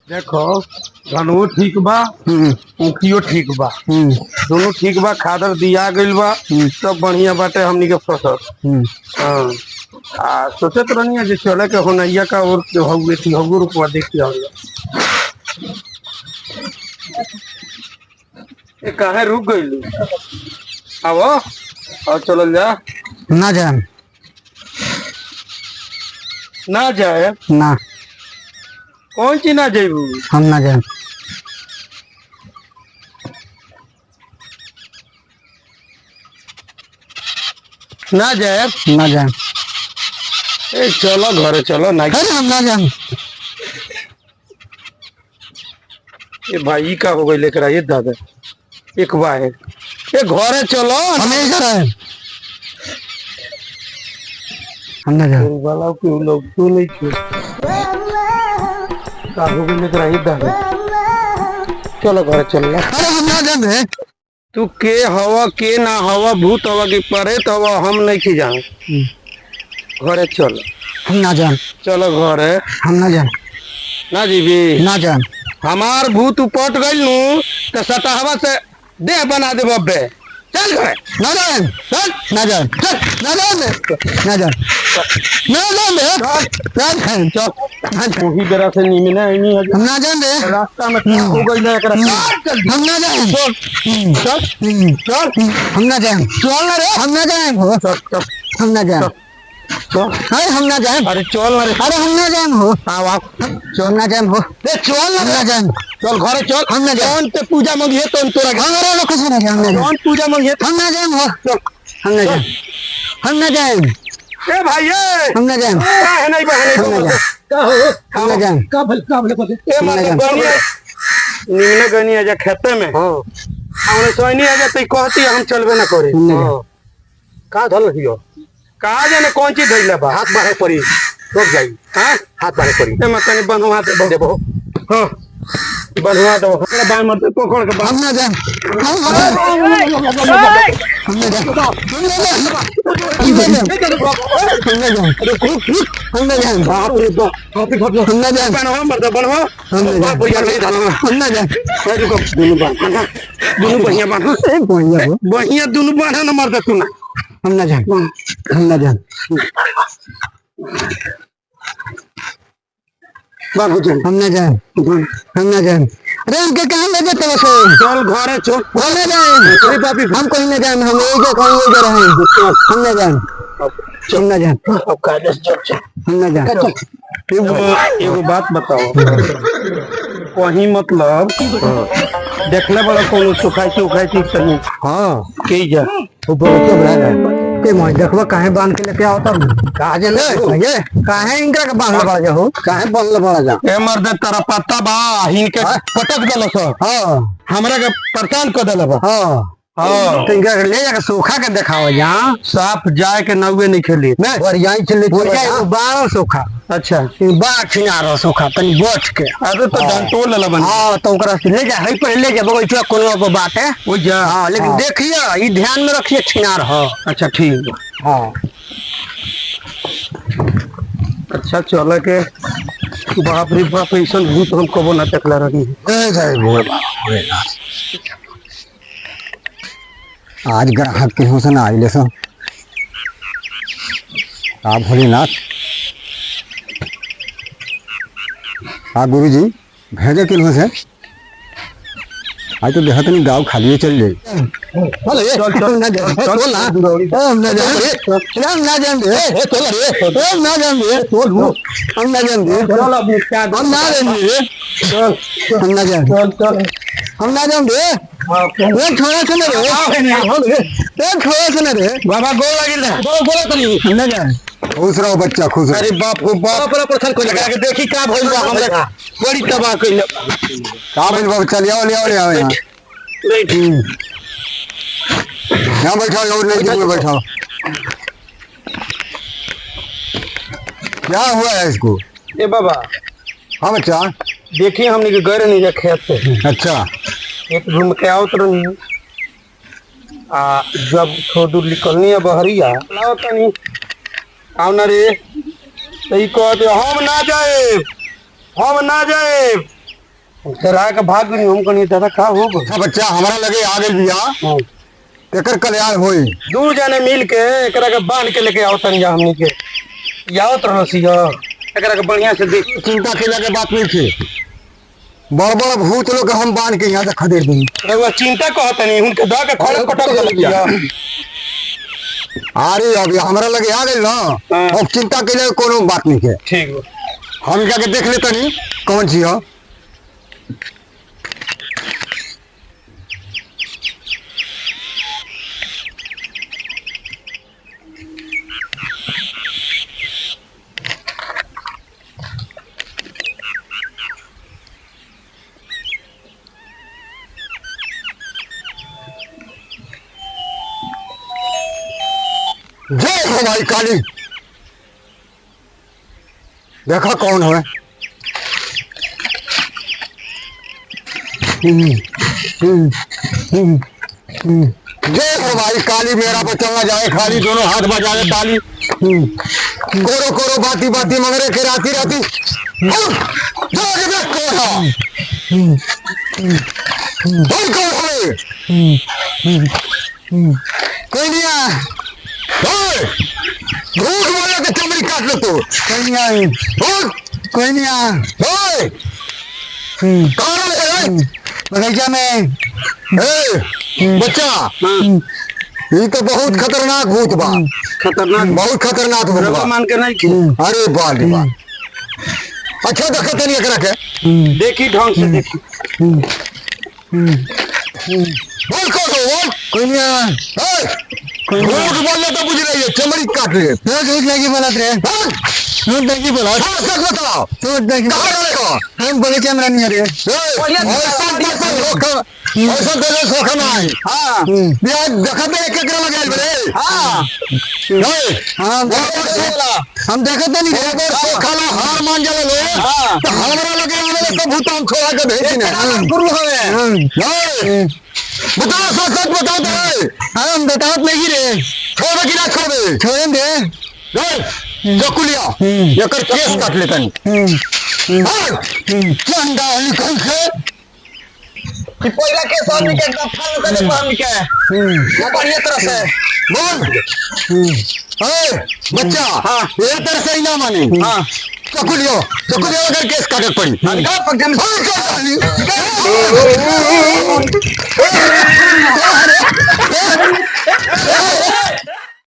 देखो धनवो ठीक बा, ऊखियो ठीक बा, दोनों ठीक बा। खादर दिया गइल बा, सब बढ़िया बाटे हमनी के फसल। हाँ, सोचत रहनी जे चले के होनैया का और हउए थी हउए रुपवा देखी आ ये काहे रुक गइल। आवो और चलल जा। ना जाए ना जाए ना, कौन चीज ना जेबू। हम ना जाए। ना जाए ना जाए। ए चलो घरे चलो ना। अरे हम ना जाए। ये भाई का हो गई लेकर आइए दादा एक बार ये घरे चलो। हम नहीं जा रहे। हम ना जाए। वाला क्यों लोग तू नहीं क्यों का हो गई लेकर आइए दादा चलो घरे चलो। अरे हम ना जाए। तू के हवा के ना हवा भूत हवा के परे तो हवा हम नहीं खी जाए। घरे चलो। हम ना जाए। चलो घरे। हम ना जाए। ना जीबी ना जाए। हमार भूत उपट गइल नु तो सतहवा से देह बना दे बब्बे। चल घरे। ना जाए। चल ना जाए। चल ना जाए। ना जाए। ना जाए। चल चल वही बेरा से नीमे ना नहीं है। हम ना जाए। रास्ता में क्या हो गई ना एकरा चल हम ना जाए। चल चल हम ना जाए। चल ना रे। हम ना जाए। चल चल हम ना जाए। चल अरे हम ना जाए। अरे चल ना रे। अरे हम ना जाए हो। आओ आओ हम ना जाए हो। रे चल ना हम ना जाए। चल घरे चल। हम ना जाए। कौन पे पूजा मंगिए तो तोरा हमारे लोग कैसे ना जाए। हम ना जाए। कौन पूजा मंगिए हम ना जाए हो। हम ना जाए। हम ना जाए। ए भाई ए हम ना जाए। काहे नहीं बहने हम ना जाए। का हो हम ना जाए। का भले ए हम ना मतलब जाए। गनिया निमने गनिया जा खेते में हाँ हमने सोनी आ जाते कहती हम चलबे ना करे। हम ना जाए। का धल रहियो का जाने कौन चीज धइला बा। हाथ बाहे पड़ी रुक जाई। हां हाथ बाहे पड़ी ए मत तनी बनवा दे देबो। हां बनवा दो हमरा बाय मत पकड़ के हम ना जाए। हम ना जाए। हम ना जाए। हम ना जाए। हम ना जाए। बाप रे बाप कॉपी फोटो हम ना जाए। बनवा मत बनवा हम ना जाए। भैया नहीं धान हम ना जाए। अरे को दुनु बान दुनु बढ़िया बान एक बोलिए वो। बढ़िया दुनु बान न मर दे तू ना। हम ना जाए। हम ना जाए। बाबू जान हम ना जाए। हम ना जाए। अरे उनके कहाँ ले जाते हो? चल घरे चल। हम ना जाए। अरे बापी हम कहीं ना जाए। हम एक कहीं ले जा रहे हैं। हम ना जाए। हम ना जाए। अब काले चल हम ना जाए। एगो बात बताओ कहीं मतलब देखले बड़ा कोनो सुखाई तनी हाँ के जा वो बहुत बड़ा है। ते मैं देखवा काहे बांध के लेके आओ तब कहा जे ये काहे इनका के बांध लगा हो काहे बांध लगा जा ए मर्द तारा पत्ता बा हिनके पटक देलो सो। हां हमरा के परेशान कर देला बा। हां हां तो इनका ले जाके सूखा के दिखाओ यहां साफ जाए के नौवे नहीं खेली नहीं और यहीं चले चले बाल सूखा। अच्छा बा खिनारो सूखा तनी बोट के अरे तो डंटो लेला बन। हां तो ओकरा से ले जा हई पर ले जा बगैचा कोनो को बात है वो जा। हां लेकिन देखिए ई ध्यान में रखिए छिनार हो। अच्छा ठीक बा। हां अच्छा चल के बाप रे बाप ऐसा भूत हम कबो ना देखला रही। जय जय भोलेनाथ। आज ग्राहक के होसन आइले सब आप भोलेनाथ। हाँ गुरु जी भेजे किन से आज तो देहात नहीं गाँव खाली चल जाए। चल चल ना जा चल ना हम ना जान दे हम ना जान दे चल रे हम ना जान दे हम ना जान दे चल अब क्या हम ना जान दे चल हम ना जान चल चल हम ना जान दे एक छोड़ा सुन रे एक छोड़ा सुन रे बाबा गोल लगिल बोला तनी हम ना जान खुश रहो बच्चा खुश रहो। अरे बाप रे बाप पर पत्थर को लगा के देखी का भइल बा हमरा बड़ी तबाह कइल का भइल बाबू चल आओ ले आओ यहाँ यहाँ बैठाओ और नहीं में बैठाओ। क्या हुआ है इसको? ए बाबा हाँ बच्चा देखिए हमने के घर नहीं जा खेत पे अच्छा एक घूम के आओ तो जब थोड़ी दूर निकलनी है बहरिया लाओ तनी आओ ना रे सही कहते हम ना जाए डरा के भाग गई हम कनी दादा का हो गो अच्छा बच्चा हमारा लगे आ गई बिया एकर कल्याण होई। दू जने मिल के एकरा के बांध के लेके आओ तनिया हमनी के यावत रहसिया एकरा के बढ़िया से देख। चिंता केला के बात नहीं थी, बड़ बड़ भूत लोग के हम बांध के यहाँ से खदेड़ दी। एगो चिंता कहत नहीं उनके दा के खड़ कटक दिया। अरे अभी हमारा लगे आ गई ना, अब चिंता के लिए कोनो बात नहीं है। ठीक बा हम जाके देख लेते नहीं कौन सी है। जय हो भाई काली, देखा कौन है। जय हो भाई काली, मेरा बच्चा ना जाए खाली, दोनों हाथ बजाए ताली। कोरो कोरो बाती बाती मगरे के राती राती जाके देख कौन है। भाई कौन है? कोई नहीं है। झूठ बोले तो चमड़ी काट लो तू। कोई नहीं आई, कोई नहीं आ। कौन है बगीचा में? बच्चा ये तो बहुत खतरनाक भूत बा। खतरनाक बहुत खतरनाक भूत बा। मान के नहीं की। अरे बाल रे बाल। अच्छा देखा तनी एकरा के देखी ढंग से देखी। बोल बोल। कोई नहीं आ। झूठ बोले तो बुझ रही है, चमड़ी काट रही है। झूठ नहीं बोला रे, झूठ नहीं बोला। सच बताओ, झूठ नहीं। कहाँ रहेगा? हम बगीचे में नहीं रहे। ऐसा तेरे सोखा ना है। हाँ यार देखा तो एक एकरा लगा बड़े। हाँ हाँ हम देखा तो नहीं अगर सोखा ना हार मान जाले लो। हाँ तो हमारा लगे आने तो भूतान खोला के भेज ने गुरु हमें। बताओ सच बताओ तो। हम बताओ नहीं रे, छोड़ कि ना छोड़ छोड़ दे। चकुलिया एकर केस काट लेता नहीं। चंदा निकल से पहिला के सामने के एकदम फाल कर दे हमनी के वो बढ़िया तरह से बोल। ए बच्चा हां ये तरह से ही ना माने। हां चकुलियो अगर केस काटे पड़ी निकाल पग जम